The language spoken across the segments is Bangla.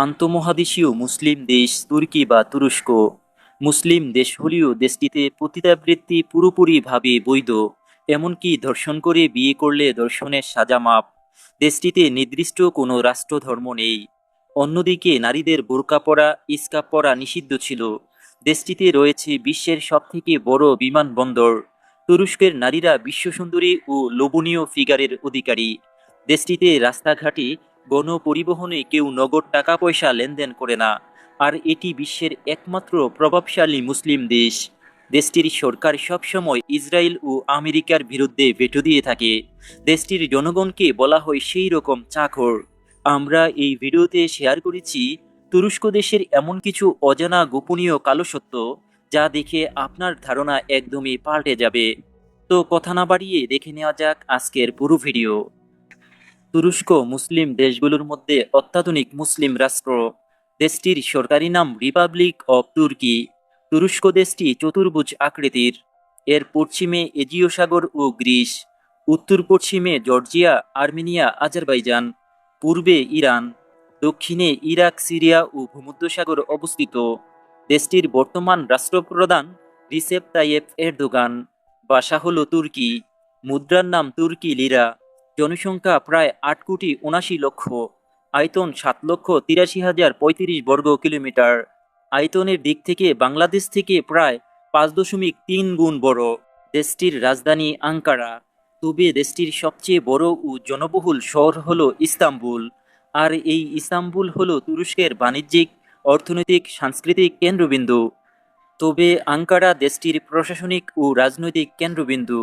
আন্তঃমহাদেশীয় মুসলিম দেশ তুর্কি বা তুরস্ক মুসলিম দেশ হলেও দেশটিতে পতিতাবৃত্তি পুরোপুরিভাবে বৈধ। এমনকি ধর্ষণ করে বিয়ে করলে ধর্ষণের সাজা মাপ। দেশটিতে নির্দিষ্ট কোনো রাষ্ট্রধর্ম নেই। অন্যদিকে নারীদের বোরকা পরা, ইসকাপ পরা নিষিদ্ধ ছিল। দেশটিতে রয়েছে বিশ্বের সবথেকে বড় বিমানবন্দর। তুরস্কের নারীরা বিশ্বসুন্দরী ও লোভনীয় ফিগারের অধিকারী। দেশটিতে রাস্তাঘাটে গণপরিবহনে কেউ নগদ টাকা পয়সা লেনদেন করে না। আর এটি বিশ্বের একমাত্র প্রভাবশালী মুসলিম দেশ। দেশটির সরকার সবসময় ইসরায়েল ও আমেরিকার বিরুদ্ধে ভেটো দিয়ে থাকে। দেশটির জনগণকে বলা হয় সেই রকম চাকর। আমরা এই ভিডিওতে শেয়ার করেছি তুরস্ক দেশের এমন কিছু অজানা গোপনীয় কালো সত্য, যা দেখে আপনার ধারণা একদমই পাল্টে যাবে। তো কথা না বাড়িয়ে দেখে নেওয়া যাক আজকের পুরো ভিডিও। তুরস্ক মুসলিম দেশগুলোর মধ্যে অত্যাধুনিক মুসলিম রাষ্ট্র। দেশটির সরকারি নাম রিপাবলিক অব তুর্কি। তুরস্ক দেশটি চতুর্ভুজ আকৃতির। এর পশ্চিমে এজিও সাগর ও গ্রিস, উত্তর পশ্চিমে জর্জিয়া, আর্মেনিয়া, আজারবাইজান, পূর্বে ইরান, দক্ষিণে ইরাক, সিরিয়া ও ভূমধ্যসাগর অবস্থিত। দেশটির বর্তমান রাষ্ট্রপ্রধান রিসেপ তাইয়েপ এরদোগান। ভাষা হল তুর্কি। মুদ্রার নাম তুর্কি লিরা। জনসংখ্যা প্রায় 8,79,00,000। আয়তন 7,83,035 বর্গ কিলোমিটার। আয়তনের দিক থেকে বাংলাদেশ থেকে প্রায় 5.3 গুণ বড়। দেশটির রাজধানী আঙ্কারা। তবে দেশটির সবচেয়ে বড় ও জনবহুল শহর হল ইস্তাম্বুল। আর এই ইস্তাম্বুল হল তুরস্কের বাণিজ্যিক, অর্থনৈতিক, সাংস্কৃতিক কেন্দ্রবিন্দু। তবে আঙ্কারা দেশটির প্রশাসনিক ও রাজনৈতিক কেন্দ্রবিন্দু।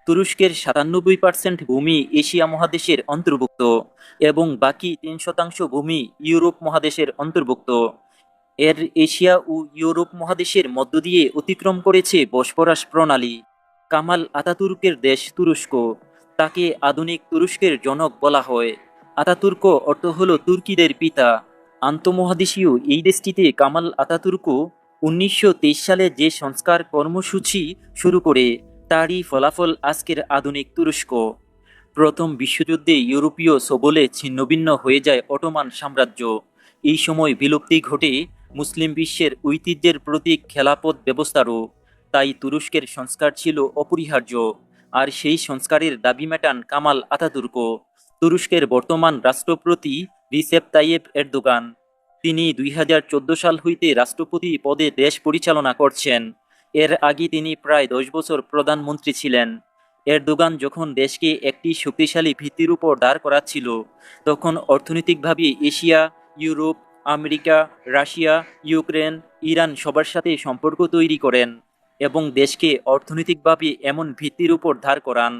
তুরস্কের 97% ভূমি এশিয়া মহাদেশের অন্তর্ভুক্ত এবং বাকি 3% ভূমি ইউরোপ মহাদেশের অন্তর্ভুক্ত। এর এশিয়া ও ইউরোপ মহাদেশের মধ্য দিয়ে অতিক্রম করেছে বসফরাস প্রণালী। কামাল আতাতুর্কের দেশ তুরস্ক। তাকে আধুনিক তুরস্কের জনক বলা হয়। আতাতুর্ক অর্থ হল তুর্কিদের পিতা। আন্তঃমহাদেশীয় এই দেশটিতে কামাল আতাতুর্ক 1923 সালে যে সংস্কার কর্মসূচি শুরু করে, তারই ফলাফল আজকের আধুনিক তুরস্ক। প্রথম বিশ্বযুদ্ধে ইউরোপীয় সবলে ছিন্নভিন্ন হয়ে যায় অটোমান সাম্রাজ্য। এই সময় বিলুপ্তি ঘটে মুসলিম বিশ্বের ঐতিহ্যের প্রতীক খেলাফত ব্যবস্থারও। তাই তুরস্কের সংস্কার ছিল অপরিহার্য। আর সেই সংস্কারের দাবি মেটান কামাল আতাতুর্ক। তুরস্কের বর্তমান রাষ্ট্রপতি রিসেপ তাইয়েপ এরদোগান। তিনি 2014 সাল হইতে রাষ্ট্রপতি পদে দেশ পরিচালনা করছেন। এর আগে তিনি প্রায় 10 বছর প্রধানমন্ত্রী ছিলেন। এরদোগান যখন দেশকে একটি শক্তিশালী ভিত্তির উপর দাঁড় করাচ্ছিল, তখন অর্থনৈতিকভাবে Asia, Europe, America, Russia, Ukraine, Iran সবার সাথে সম্পর্ক তৈরি করেন এবং দেশকে অর্থনৈতিকভাবে এমন ভিত্তির উপর দাঁড় করান,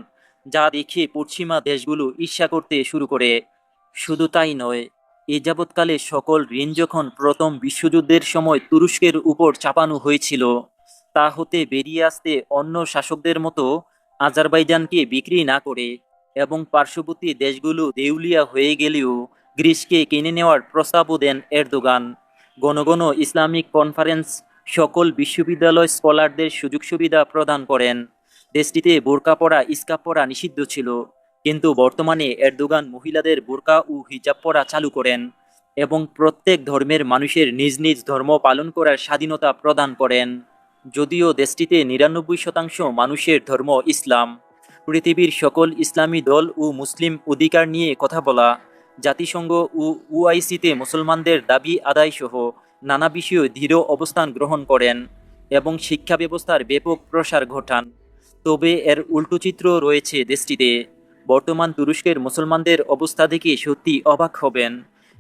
যা দেখে পশ্চিমা দেশগুলো ঈর্ষা করতে শুরু করে। শুধু তাই নয়, এ যাবৎকালে সকল ঋণ যখন প্রথম বিশ্বযুদ্ধের সময় তুরস্কের উপর চাপানো হয়েছিল, তা হতে বেরিয়ে আসতে অন্য শাসকদের মতো আজারবাইজানকে বিক্রি না করে এবং পার্শ্ববর্তী দেশগুলো দেউলিয়া হয়ে গেলেও গ্রিসকে কিনে নেওয়ার প্রস্তাবও দেন এরদোগান। ঘন ঘন ইসলামিক কনফারেন্স সকল বিশ্ববিদ্যালয় স্কলারদের সুযোগ সুবিধা প্রদান করেন। দেশটিতে বোরকা পরা, ইসকাপ পরা নিষিদ্ধ ছিল, কিন্তু বর্তমানে এরদোগান মহিলাদের বোরকা ও হিজাব পরা চালু করেন এবং প্রত্যেক ধর্মের মানুষের নিজ নিজ ধর্ম পালন করার স্বাধীনতা প্রদান করেন। যদিও দেশটিতে 99% মানুষের ধর্ম ইসলাম। পৃথিবীর সকল ইসলামী দল ও মুসলিম অধিকার নিয়ে কথা বলা, জাতিসংঘ ও ওআইসিতে মুসলমানদের দাবি আদায় সহ নানা বিষয়ে দৃঢ় অবস্থান গ্রহণ করেন এবং শিক্ষা ব্যবস্থার ব্যাপক প্রসার ঘটান। তবে এর উল্টো চিত্র রয়েছে দেশটিতে। বর্তমান তুরস্কের মুসলমানদের অবস্থা দেখে সত্যি অবাক হবেন।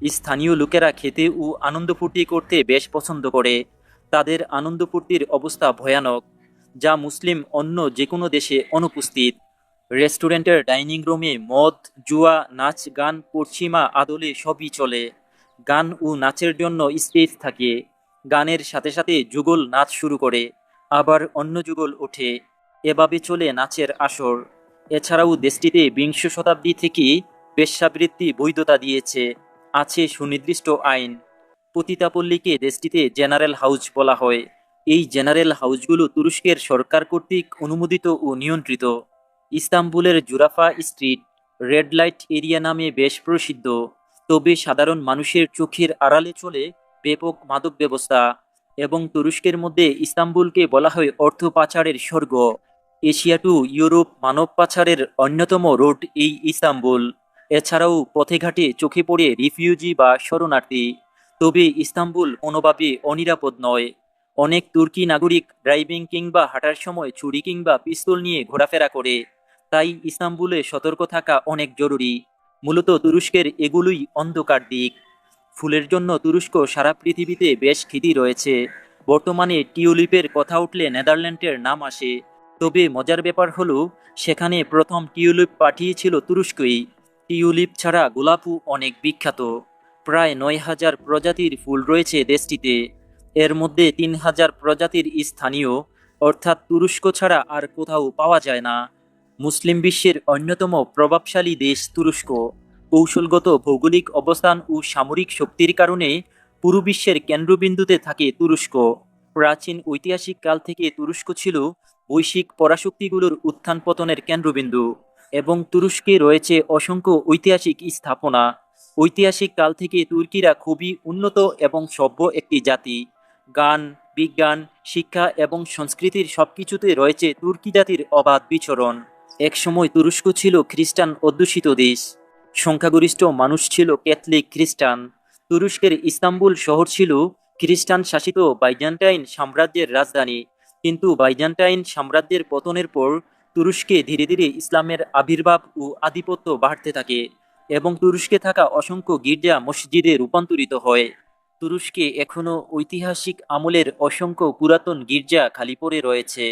স্থানীয় লোকেরা খেতে ও আনন্দ ফুর্তি করতে বেশ পছন্দ করে। তাদের আনন্দ ফুর্তির অবস্থা ভয়ানক, যা মুসলিম অন্য যে কোনো দেশে অনুপস্থিত। রেস্টুরেন্টের ডাইনিং রুমে মদ, জুয়া, নাচ, গান পশ্চিমা আদলে সবই চলে। গান ও নাচের জন্য স্টেজ থাকে। গানের সাথে সাথে যুগল নাচ শুরু করে, আবার অন্য যুগল ওঠে। এভাবে চলে নাচের আসর। এছাড়াও দেশটিতে বিংশ শতাব্দী থেকে বেশ্যাবৃত্তি বৈধতা দিয়েছে। আছে সুনির্দিষ্ট আইন। পতিতাপল্লীকে দেশটিতে জেনারেল হাউস বলা হয়। এই জেনারেল হাউসগুলো তুরস্কের সরকার কর্তৃক অনুমোদিত ও নিয়ন্ত্রিত। ইস্তাম্বুলের জুরাফা স্ট্রিট রেড লাইট এরিয়া নামে বেশ প্রসিদ্ধ। তবে সাধারণ মানুষের চোখের আড়ালে চলে ব্যাপক মাদক ব্যবস্থা। এবং তুরস্কের মধ্যে ইস্তাম্বুলকে বলা হয় অর্থ পাচারের স্বর্গ। এশিয়া টু ইউরোপ মানব পাচারের অন্যতম রুট এই ইস্তাম্বুল। এছাড়াও পথে ঘাটে চোখে পড়ে রিফিউজি বা শরণার্থী। তবে ইস্তাম্বুল কোনোভাবে অনিরাপদ নয়। অনেক তুর্কি নাগরিক ড্রাইভিং কিংবা হাঁটার সময় ছুরি কিংবা পিস্তল নিয়ে ঘোরাফেরা করে। তাই ইস্তাম্বুলে সতর্ক থাকা অনেক জরুরি। মূলত তুরস্কের এগুলোই অন্ধকার দিক। ফুলের জন্য তুরস্ক সারা পৃথিবীতে বেশ খ্যাতি রয়েছে। বর্তমানে টিউলিপের কথা উঠলে নেদারল্যান্ডের নাম আসে। তবে মজার ব্যাপার হলো, সেখানে প্রথম টিউলিপ পাঠিয়েছিল তুরস্কই। টিউলিপ ছাড়া গোলাপও অনেক বিখ্যাত। প্রায় 9,000 প্রজাতির ফুল রয়েছে দেশটিতে। এর মধ্যে 3,000 প্রজাতির স্থানীয়, অর্থাৎ তুরস্ক ছাড়া আর কোথাও পাওয়া যায় না। মুসলিম বিশ্বের অন্যতম প্রভাবশালী দেশ তুরস্ক। কৌশলগত ভৌগোলিক অবস্থান ও সামরিক শক্তির কারণে পুরো বিশ্বের কেন্দ্রবিন্দুতে থাকে তুরস্ক। প্রাচীন ঐতিহাসিক কাল থেকে তুরস্ক ছিল বৈশ্বিক পরাশক্তিগুলোর উত্থান পতনের কেন্দ্রবিন্দু। এবং তুরস্কে রয়েছে অসংখ্য ঐতিহাসিক স্থাপনা। ঐতিহাসিক কাল থেকে তুর্কিরা খুবই উন্নত এবং সভ্য একটি জাতি। গান, বিজ্ঞান, শিক্ষা এবং সংস্কৃতির সবকিছুতে রয়েছে তুর্কি জাতির অবাধ বিচরণ। একসময় তুরস্ক ছিল খ্রিস্টান অধ্যুষিত দেশ। সংখ্যাগরিষ্ঠ মানুষ ছিল ক্যাথলিক খ্রিস্টান। তুরস্কের ইস্তাম্বুল শহর ছিল খ্রিস্টান শাসিত বাইজান্টাইন সাম্রাজ্যের রাজধানী। কিন্তু বাইজান্টাইন সাম্রাজ্যের পতনের পর তুরস্কে ধীরে ধীরে ইসলামের আবির্ভাব ও আধিপত্য বাড়তে থাকে এবং তুরস্কে থাকা অসংখ্য গির্জা মসজিদে রূপান্তরিত হয়। তুরস্কে এখনও ঐতিহাসিক আমলের অসংখ্য পুরাতন গির্জা খালি পড়ে রয়েছে।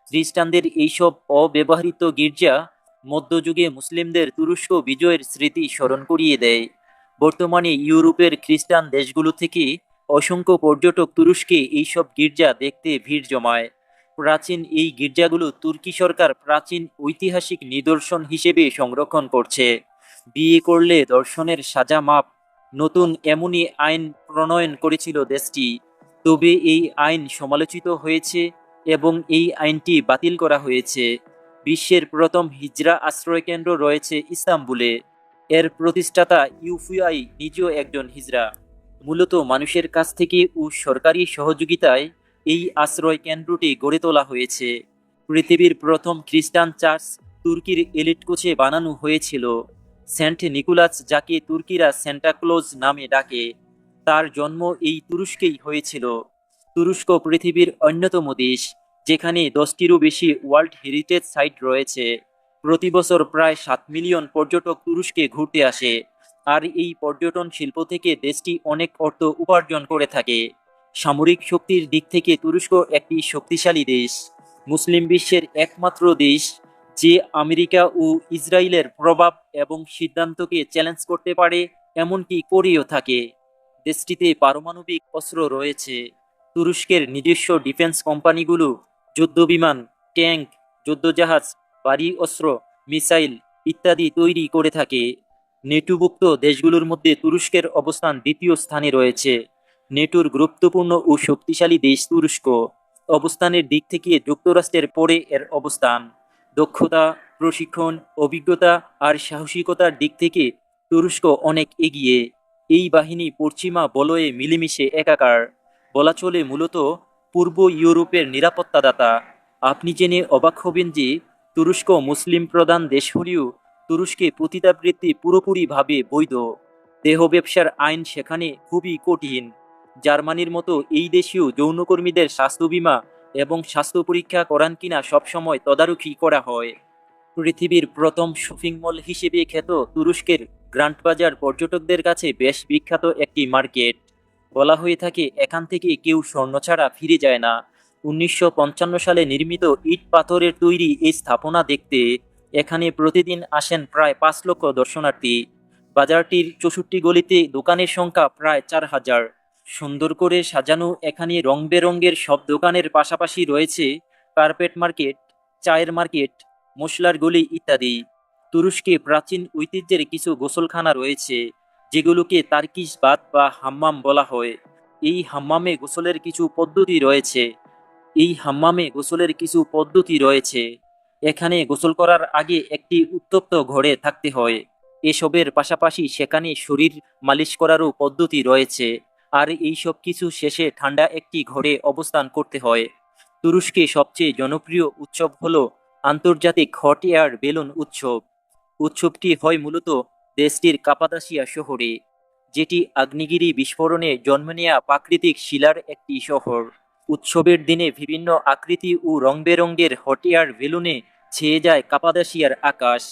খ্রিস্টানদের এইসব অব্যবহৃত গির্জা মধ্যযুগে মুসলিমদের তুরস্ক বিজয়ের স্মৃতি স্মরণ করিয়ে দেয়। বর্তমানে ইউরোপের খ্রিস্টান দেশগুলো থেকে অসংখ্য পর্যটক তুরস্কে এইসব গির্জা দেখতে ভিড় জমায়। প্রাচীন এই গির্জাগুলো তুর্কি সরকার প্রাচীন ঐতিহাসিক নিদর্শন হিসেবে সংরক্ষণ করছে। বিয়ে করলে ধর্ষণের সাজা মাপ নতুন এমনই আইন প্রণয়ন করেছিল দেশটি। তবে এই আইন সমালোচিত হয়েছে এবং এই আইনটি বাতিল করা হয়েছে। বিশ্বের প্রথম হিজরা আশ্রয়কেন্দ্র রয়েছে ইস্তাম্বুলে। এর প্রতিষ্ঠাতা ইউফিআই নিজেও একজন হিজরা। মূলত মানুষের কাছ থেকে ও সরকারি সহযোগিতায় এই আশ্রয় কেন্দ্রটি গড়ে তোলা হয়েছে। পৃথিবীর প্রথম খ্রিস্টান চার্চ তুর্কির এলিটকোচে বানানো হয়েছিল। সেন্ট নিকোলাস, যাকে তুর্কিরা সেন্টা ক্লজ নামে ডাকে, তার জন্ম এই তুরস্কেই হয়েছিল। তুরস্ক পৃথিবীর অন্যতম দেশ যেখানে 10টিরও বেশি ওয়ার্ল্ড হেরিটেজ সাইট রয়েছে। প্রতি বছর প্রায় 7 মিলিয়ন পর্যটক তুরস্কে ঘুরতে আসে। আর এই পর্যটন শিল্প থেকে দেশটি অনেক অর্থ উপার্জন করে থাকে। সামরিক শক্তির দিক থেকে তুরস্ক একটি শক্তিশালী দেশ। মুসলিম বিশ্বের একমাত্র দেশ যে আমেরিকা ও ইসরায়েলের প্রভাব এবং সিদ্ধান্তকে চ্যালেঞ্জ করতে পারে, এমনকি করেও থাকে। দেশটিতে পারমাণবিক অস্ত্র রয়েছে। তুরস্কের নিজস্ব ডিফেন্স কোম্পানিগুলো যুদ্ধবিমান, ট্যাঙ্ক, যুদ্ধজাহাজ, ভারী অস্ত্র, মিসাইল ইত্যাদি তৈরি করে থাকে। নেটোভুক্ত দেশগুলোর মধ্যে তুরস্কের অবস্থান দ্বিতীয় স্থানে রয়েছে। নেটোর গুরুত্বপূর্ণ ও শক্তিশালী দেশ তুরস্ক। অবস্থানের দিক থেকে যুক্তরাষ্ট্রের পরে এর অবস্থান। দক্ষতা, প্রশিক্ষণ, অভিজ্ঞতা আর সাহসিকতার দিক থেকে তুরস্ক অনেক এগিয়ে। এই বাহিনী পশ্চিমা বলয়ে মিলেমিশে একাকার। বলা চলে মূলত পূর্ব ইউরোপের নিরাপত্তাদাতা। আপনি জেনে অবাক হবেন যে তুরস্ক মুসলিম প্রধান দেশ হলেও তুরস্কে পতিতাবৃত্তি পুরোপুরিভাবে বৈধ। দেহ ব্যবসার আইন সেখানে খুবই কঠিন। জার্মানির মতো এই দেশেও যৌনকর্মীদের স্বাস্থ্য বীমা এবং স্বাস্থ্য পরীক্ষা করান কিনা সবসময় তদারকি করা হয়। পৃথিবীর প্রথম শপিং মল হিসেবে খ্যাত তুরস্কের গ্র্যান্ড বাজার পর্যটকদের কাছে বেশ বিখ্যাত একটি মার্কেট। বলা হয়ে থাকে এখান থেকে কেউ স্বর্ণ ছাড়া ফিরে যায় না। 1955 সালে নির্মিত ইট পাথরের তৈরি এই স্থাপনা দেখতে এখানে প্রতিদিন আসেন প্রায় 5 লক্ষ দর্শনার্থী। বাজারটির 64 গলিতে দোকানের সংখ্যা প্রায় 4,000। সুন্দর করে সাজানো এখানে রং বেরঙের সব দোকানের পাশাপাশি রয়েছে কার্পেট মার্কেট, চায়ের মার্কেট, মশলার গলি ইত্যাদি। তুরস্কে প্রাচীন ঐতিহ্যের কিছু গোসলখানা রয়েছে যেগুলোকে তার্কিশ বাথ বা হাম্মাম বলা হয়। এই হাম্মামে গোসলের কিছু পদ্ধতি রয়েছে। এখানে গোসল করার আগে একটি উত্তপ্ত ঘরে থাকতে হয়। এসবের পাশাপাশি সেখানে শরীর মালিশ করারও পদ্ধতি রয়েছে। আর এই সব কিছু শেষে ঠান্ডা একটি ঘরে অবস্থান করতে হয়। তুরস্কে সবচেয়ে জনপ্রিয় উৎসব হলো আন্তর্জাতিক হট এয়ার বেলুন উৎসব। উৎসবটি হয় মূলত দেশটির কাপাদাসিয়া শহরে, যেটি আগ্নেয়গিরি বিস্ফোরণে জন্ম নেয়া প্রাকৃতিক শিলার একটি শহর। উৎসবের দিনে বিভিন্ন আকৃতি ও রং বেরঙের হট এয়ার বেলুনে ছেয়ে যায় কাপাদাসিয়ার আকাশ।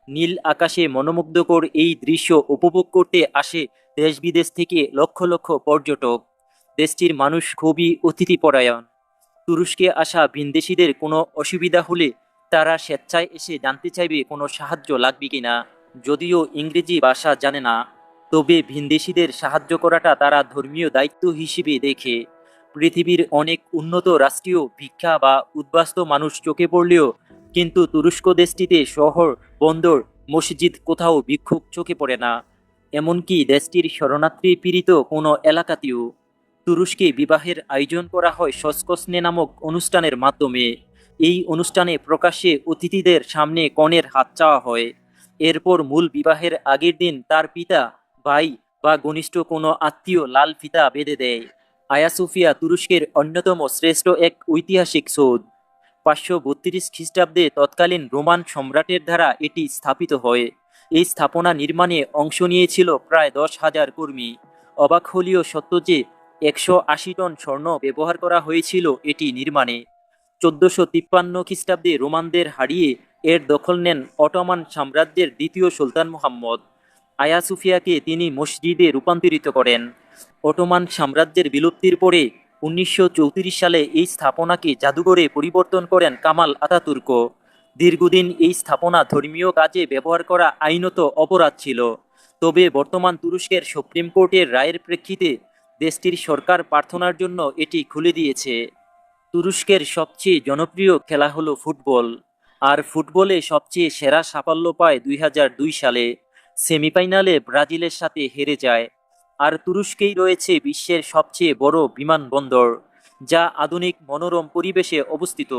নীল আকাশে মনোমুগ্ধকর এই দৃশ্য উপভোগ করতে আসে দেশ বিদেশ থেকে লক্ষ লক্ষ পর্যটক। দেশটির মানুষ খুবই অতিথিপরায়ণ। তুরস্কে আসা ভিনদেশীদের কোনো অসুবিধা হলে তারা স্বেচ্ছায় এসে জানতে চাইবে কোনো সাহায্য লাগবে কিনা। যদিও ইংরেজি ভাষা জানে না, তবে ভিনদেশীদের সাহায্য করাটা তারা ধর্মীয় দায়িত্ব হিসেবে দেখে। পৃথিবীর অনেক উন্নত রাষ্ট্রীয় ভিক্ষা বা উদ্বাস্তু মানুষ চোখে পড়লেও কিন্তু তুরস্ক দেশটিতে শহর, বন্দর, মসজিদ কোথাও ভিক্ষুক চোখে পড়ে না, এমনকি দেশটির শরণার্থী পীড়িত কোনো এলাকাতেও। তুরস্কে বিবাহের আয়োজন করা হয় সসকসনে নামক অনুষ্ঠানের মাধ্যমে। এই অনুষ্ঠানে প্রকাশ্যে অতিথিদের সামনে কনের হাত চাওয়া হয়। এরপর মূল বিবাহের আগের দিন তার পিতা, ভাই বা ঘনিষ্ঠ কোনো আত্মীয় লাল ফিতা বেঁধে দেয়। আয়া সোফিয়া তুরস্কের অন্যতম শ্রেষ্ঠ এক ঐতিহাসিক সৌধ। 532 খ্রিস্টাব্দে তৎকালীন রোমান সম্রাটের দ্বারা এটি স্থাপিত হয়। এই স্থাপনা নির্মাণে অংশ নিয়েছিল প্রায় 10,000 কর্মী। অবাক হলেও সত্য যে 180 টন স্বর্ণ ব্যবহার করা হয়েছিল এটি নির্মাণে। 1453 খ্রিস্টাব্দে রোমানদের হারিয়ে এর দখল নেন অটোমান সাম্রাজ্যের দ্বিতীয় সুলতান মুহাম্মদ। আয়া সোফিয়াকে তিনি মসজিদে রূপান্তরিত করেন। অটোমান সাম্রাজ্যের বিলুপ্তির পরে 1934 সালে এই স্থাপনাকে জাদুঘরে পরিবর্তন করেন কামাল আতাতুর্ক। দীর্ঘদিন এই স্থাপনা ধর্মীয় কাজে ব্যবহার করা আইনত অপরাধ ছিল। তবে বর্তমান তুরস্কের সুপ্রিম কোর্টের রায়ের প্রেক্ষিতে দেশটির সরকার প্রার্থনার জন্য এটি খুলে দিয়েছে। তুরস্কের সবচেয়ে জনপ্রিয় খেলা হলো ফুটবল। আর ফুটবলে সবচেয়ে সেরা সাফল্য পায় 2002 সালে। সেমিফাইনালে ব্রাজিলের সাথে হেরে যায়। আর তুরস্কেই রয়েছে বিশ্বের সবচেয়ে বড় বিমানবন্দর, যা আধুনিক মনোরম পরিবেশে অবস্থিত।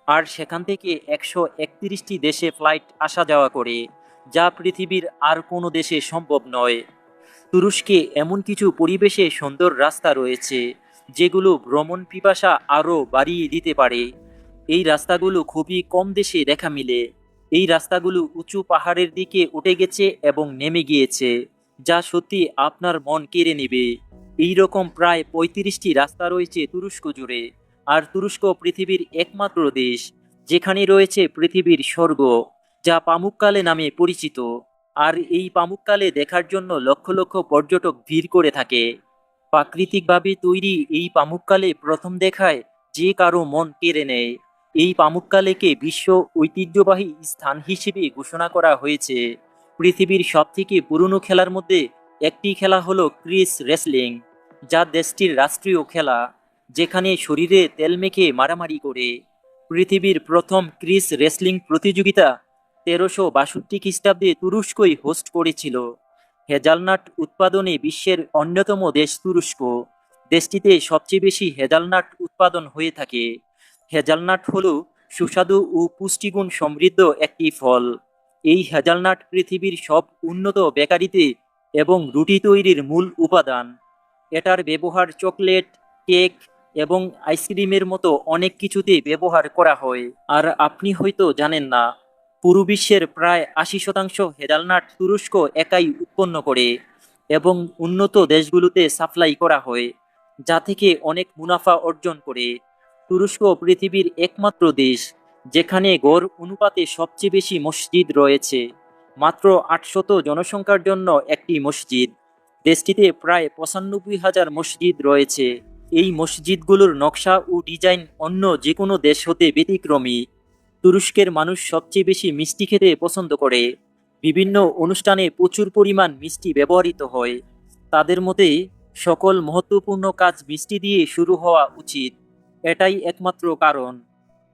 আর সেখান থেকে 131টি দেশে ফ্লাইট আসা যাওয়া করে, যা পৃথিবীর আর কোনো দেশে সম্ভব নয়। তুরস্কে এমন কিছু পরিবেশে সুন্দর রাস্তা রয়েছে যেগুলো ভ্রমণ পিপাসা আরও বাড়িয়ে দিতে পারে। এই রাস্তাগুলো খুবই কম দেশে দেখা মিলে। এই রাস্তাগুলো উঁচু পাহাড়ের দিকে উঠে গেছে এবং নেমে গিয়েছে, যা সত্যি আপনার মন কেড়ে নেবে। এই রকম প্রায় 35টি রাস্তা রয়েছে তুরস্ক জুড়ে। আর তুরস্ক পৃথিবীর একমাত্র দেশ যেখানে রয়েছে পৃথিবীর স্বর্গ, যা পামুক্কালে নামে পরিচিত। আর এই পামুক্কালে দেখার জন্য লক্ষ লক্ষ পর্যটক ভিড় করে থাকে। প্রাকৃতিকভাবে তৈরি এই পামুক্কালে প্রথম দেখায় যে কারো মন কেড়ে নেয়। এই পামুক্কালেকে বিশ্ব ঐতিহ্যবাহী স্থান হিসেবে ঘোষণা করা হয়েছে। পৃথিবীর সবথেকে পুরনো খেলার মধ্যে একটি খেলা হলো ক্রিস রেসলিং, যা দেশটির রাষ্ট্রীয় খেলা, যেখানে শরীরে তেল মেখে মারামারি করে। পৃথিবীর প্রথম ক্রিস রেসলিং প্রতিযোগিতা 1362 খ্রিস্টাব্দে তুরস্কই হোস্ট করেছিল। হেজালনাট উৎপাদনে বিশ্বের অন্যতম দেশ তুরস্ক। দেশটিতে সবচেয়ে বেশি হেজালনাট উৎপাদন হয়ে থাকে। হেজালনাট হল সুস্বাদু ও পুষ্টিগুণ সমৃদ্ধ একটি ফল। এই হেজালনাট পৃথিবীর সব উন্নত বেকারিতে এবং রুটি তৈরির মূল উপাদান। এটার ব্যবহার চকলেট, কেক এবং আইসক্রিমের মতো অনেক কিছুতে ব্যবহার করা হয়। আর আপনি হয়তো জানেন না, পুরো বিশ্বের প্রায় 80% হেজালনাট তুরস্ক একাই উৎপন্ন করে এবং উন্নত দেশগুলোতে সাপ্লাই করা হয়, যা থেকে অনেক মুনাফা অর্জন করে। তুরস্ক পৃথিবীর একমাত্র দেশ যেখানে গড় অনুপাতে সবচেয়ে বেশি মসজিদ রয়েছে, মাত্র 800 জনসংখ্যার জন্য একটি মসজিদ। দেশটিতে প্রায় 95,000 মসজিদ রয়েছে। এই মসজিদগুলোর নকশা ও ডিজাইন অন্য যে কোনো দেশ হতে ব্যতিক্রমী। তুরস্কের মানুষ সবচেয়ে বেশি মিষ্টি খেতে পছন্দ করে। বিভিন্ন অনুষ্ঠানে প্রচুর পরিমাণ মিষ্টি ব্যবহৃত হয়। তাদের মতে সকল মহত্বপূর্ণ কাজ মিষ্টি দিয়ে শুরু হওয়া উচিত। এটাই একমাত্র কারণ।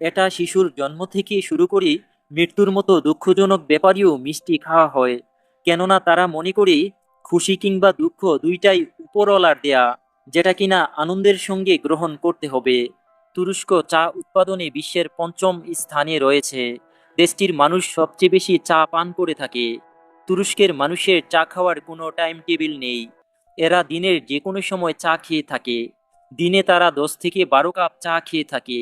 এটা শিশুর জন্ম থেকে শুরু করে মৃত্যুর মতো দুঃখজনক ব্যাপারেও মিষ্টি খাওয়া হয়, কেননা তারা মনে করে খুশি কিংবা দুঃখ দুইটাই উপরওয়ালার দেয়া, যেটা কিনা আনন্দের সঙ্গে গ্রহণ করতে হবে। তুরস্ক চা উৎপাদনে বিশ্বের 5ম স্থানে রয়েছে। দেশটির মানুষ সবচেয়ে বেশি চা পান করে থাকে। তুরস্কের মানুষের চা খাওয়ার কোনো টাইম টেবিল নেই। এরা দিনের যে কোনো সময় চা খেয়ে থাকে। দিনে তারা 10 থেকে 12 কাপ চা খেয়ে থাকে,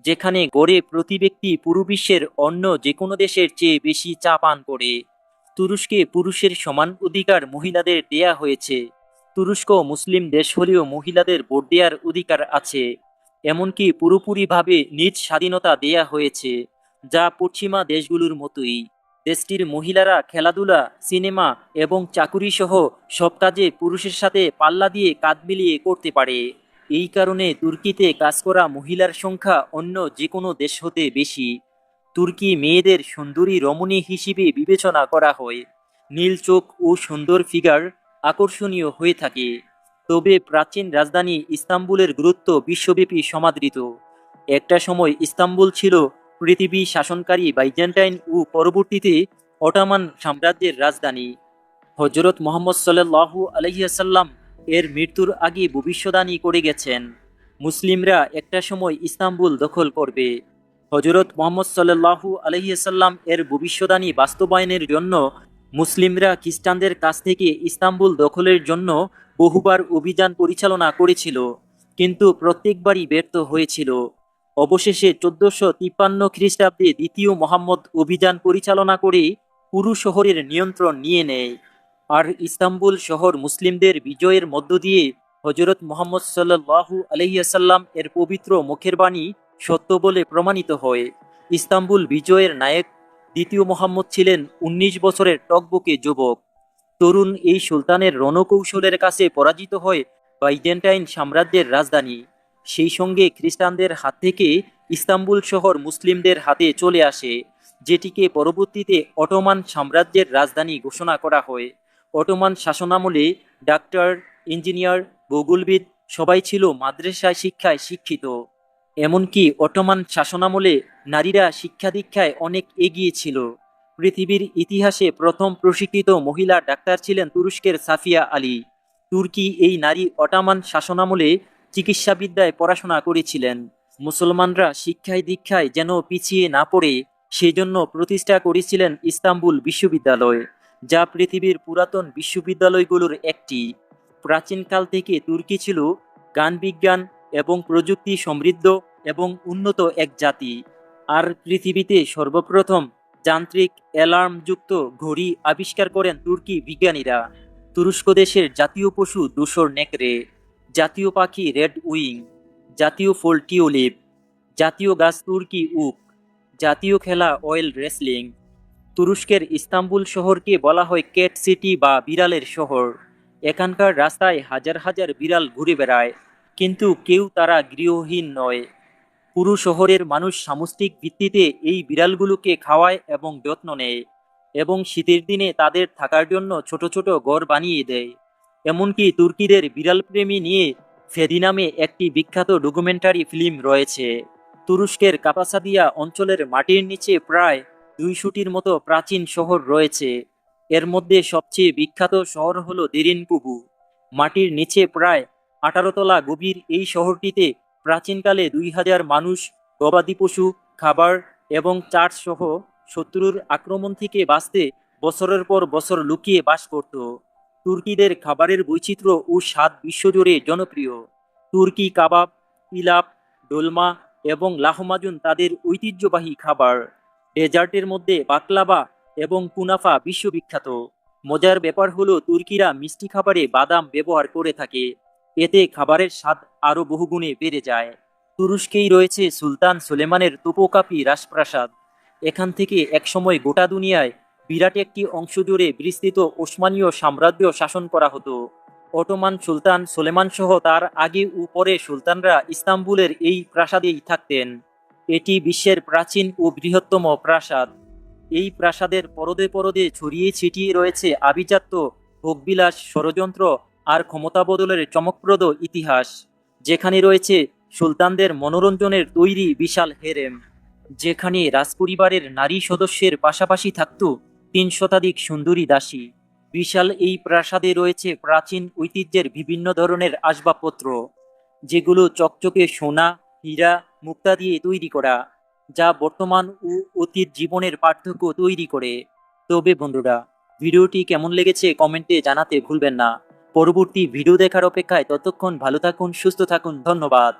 যেখানে গড়ে প্রতি ব্যক্তি পুরো বিশ্বের অন্য যে কোনো দেশের চেয়ে বেশি চা পান করে। তুরস্কে পুরুষের সমান অধিকার মহিলাদের দেয়া হয়েছে। তুরস্ক মুসলিম দেশ হলেও মহিলাদের ভোট দেওয়ার অধিকার আছে। এমনকি পুরোপুরিভাবে নিজ স্বাধীনতা দেয়া হয়েছে, যা পশ্চিমা দেশগুলোর মতোই। দেশটির মহিলারা খেলাধুলা, সিনেমা এবং চাকুরি সহ সব কাজে পুরুষের সাথে পাল্লা দিয়ে কাঁধ মিলিয়ে করতে পারে। এই কারণে তুর্কিতে কাজ করা মহিলার সংখ্যা অন্য যে কোনো দেশ হতে বেশি। তুর্কি মেয়েদের সুন্দরী রমণী হিসেবে বিবেচনা করা হয়। নীল চোখ ও সুন্দর ফিগার আকর্ষণীয় হয়ে থাকে। তবে প্রাচীন রাজধানী ইস্তাম্বুলের গুরুত্ব বিশ্বব্যাপী সমাদৃত। একটা সময় ইস্তাম্বুল ছিল পৃথিবী শাসনকারী বাইজেন্টাইন ও পরবর্তীতে অটোমান সাম্রাজ্যের রাজধানী। হজরত মুহাম্মদ সাল্লাল্লাহু আলাইহি এর মৃত্যুর আগে ভবিষ্যদ্বাণী করে গেছেন, মুসলিমরা একটা সময় ইস্তাম্বুল দখল করবে। হজরত মুহাম্মদ সাল্লাল্লাহু আলাইহি এর ভবিষ্যদ্বাণী বাস্তবায়নের জন্য মুসলিমরা খ্রিস্টানদের কাছ থেকে ইস্তাম্বুল দখলের জন্য বহুবার অভিযান পরিচালনা করেছিল, কিন্তু প্রত্যেকবারই ব্যর্থ হয়েছিল। অবশেষে 1453 খ্রিস্টাব্দে দ্বিতীয় মোহাম্মদ অভিযান পরিচালনা করে পুরো শহরের নিয়ন্ত্রণ নিয়ে নেয়। আর ইস্তাম্বুল শহর মুসলিমদের বিজয়ের মধ্য দিয়ে হজরত মুহাম্মদ সাল্লাল্লাহু আলাইহি এর পবিত্র মুখের বাণী সত্য বলে প্রমাণিত হয়। ইস্তাম্বুল বিজয়ের নায়ক দ্বিতীয় মোহাম্মদ ছিলেন 19 বছরের টকবকে যুবক। তরুণ এই সুলতানের রণকৌশলের কাছে পরাজিত হয় বাইজেন্টাইন সাম্রাজ্যের রাজধানী। সেই সঙ্গে খ্রিস্টানদের হাত থেকে ইস্তাম্বুল শহর মুসলিমদের হাতে চলে আসে, যেটিকে পরবর্তীতে অটোমান সাম্রাজ্যের রাজধানী ঘোষণা করা হয়। অটোমান শাসনামলে ডাক্তার, ইঞ্জিনিয়ার, ভূগোলবিদ সবাই ছিল মাদ্রাসায় শিক্ষায় শিক্ষিত। এমনকি অটোমান শাসনামলে নারীরা শিক্ষা দীক্ষায় অনেক এগিয়ে ছিল। পৃথিবীর ইতিহাসে প্রথম প্রশিক্ষিত মহিলা ডাক্তার ছিলেন তুরস্কের সাফিয়া আলী। তুর্কি এই নারী অটোমান শাসনামলে চিকিৎসাবিদ্যায় পড়াশোনা করেছিলেন। মুসলমানরা শিক্ষায় দীক্ষায় যেন পিছিয়ে না পড়ে সেজন্য প্রতিষ্ঠা করেছিলেন ইস্তাম্বুল বিশ্ববিদ্যালয়, যা পৃথিবীর পুরাতন বিশ্ববিদ্যালয়গুলোর একটি। প্রাচীনকাল থেকে তুর্কি ছিল জ্ঞান বিজ্ঞান এবং প্রযুক্তি সমৃদ্ধ এবং উন্নত এক জাতি। আর পৃথিবীতে সর্বপ্রথম যান্ত্রিক অ্যালার্মযুক্ত ঘড়ি আবিষ্কার করেন তুর্কি বিজ্ঞানীরা। তুরস্ক দেশের জাতীয় পশু ধূসর নেকড়ে, জাতীয় পাখি রেড উইং, জাতীয় ফল টিউলিপ, জাতীয় গাছ তুর্কি ওক, জাতীয় খেলা অয়েল রেসলিং। তুরস্কের ইস্তাম্বুল শহরকে বলা হয় ক্যাট সিটি বা বিড়ালের শহর। এখানকার রাস্তায় হাজার হাজার বিড়াল ঘুরে বেড়ায়, কিন্তু কেউ তারা গৃহহীন নয়। পুরো শহরের মানুষ সামষ্টিক ভিত্তিতে এই বিড়ালগুলোকে খাওয়ায় এবং যত্ন নেয়, এবং শীতের দিনে তাদের থাকার জন্য ছোট ছোট ঘর বানিয়ে দেয়। এমনকি তুর্কিদের বিড়াল প্রেমী নিয়ে ফেদি নামে একটি বিখ্যাত ডকুমেন্টারি ফিল্ম রয়েছে। তুরস্কের কাপাসাদিয়া অঞ্চলের মাটির নিচে প্রায় 200টির মতো প্রাচীন শহর রয়েছে। এর মধ্যে সবচেয়ে বিখ্যাত শহর হল দেরিনকুবু। মাটির নিচে প্রায় 18 তলা গভীর এই শহরটিতে প্রাচীনকালে 2000 মানুষ গবাদি পশু, খাবার এবং চার্চ সহ শত্রুর আক্রমণ থেকে বাঁচতে বছরের পর বছর লুকিয়ে বাস করত। তুর্কিদের খাবারের বৈচিত্র্য ও স্বাদ বিশ্বজুড়ে জনপ্রিয়। তুর্কি কাবাব, পিলাফ, ডোলমা এবং লাহমাজুন তাদের ঐতিহ্যবাহী খাবার। ডেজার্টের মধ্যে বাকলাভা এবং কুনাফা বিশ্ববিখ্যাত। মজার ব্যাপার হলো তুর্কিরা মিষ্টি খাবারে বাদাম ব্যবহার করে থাকে, এতে খাবারের স্বাদ আরও বহুগুণে বেড়ে যায়। তুরস্কেই রয়েছে সুলতান সুলেমানের তোপকাপি রাজপ্রাসাদ। এখান থেকে একসময় গোটা দুনিয়ায় বিরাট একটি অংশ জুড়ে বিস্তৃত ওসমানীয় সাম্রাজ্য শাসন করা হতো। অটোমান সুলতান সুলেমান সহ তার আগে ও পরে সুলতানরা ইস্তাম্বুলের এই প্রাসাদেই থাকতেন। এটি বিশ্বের প্রাচীন ও বৃহত্তম প্রাসাদ। এই প্রাসাদের পরদে পরদে ছড়িয়ে ছিটিয়ে রয়েছে আভিজাত্য, ভোগবিলাস, ষড়যন্ত্র আর ক্ষমতা বদলের চমকপ্রদ ইতিহাস। যেখানে রয়েছে সুলতানদের মনোরঞ্জনের তৈরি বিশাল হেরেম, যেখানে রাজপরিবারের নারী সদস্যের পাশাপাশি থাকত 3 শতাধিক সুন্দরী দাসী। বিশাল এই প্রাসাদে রয়েছে প্রাচীন ঐতিহ্যের বিভিন্ন ধরনের আসবাবপত্র, যেগুলো চকচকে সোনা, হীরা, মুক্তা দিয়ে তৈরি করা, যা বর্তমান ও অতীত জীবনের পার্থক্য তৈরি করে। তবে বন্ধুরা, ভিডিওটি কেমন লেগেছে কমেন্টে জানাতে ভুলবেন না। পরবর্তী ভিডিও দেখার অপেক্ষায় ততক্ষণ ভালো থাকুন, সুস্থ থাকুন। ধন্যবাদ।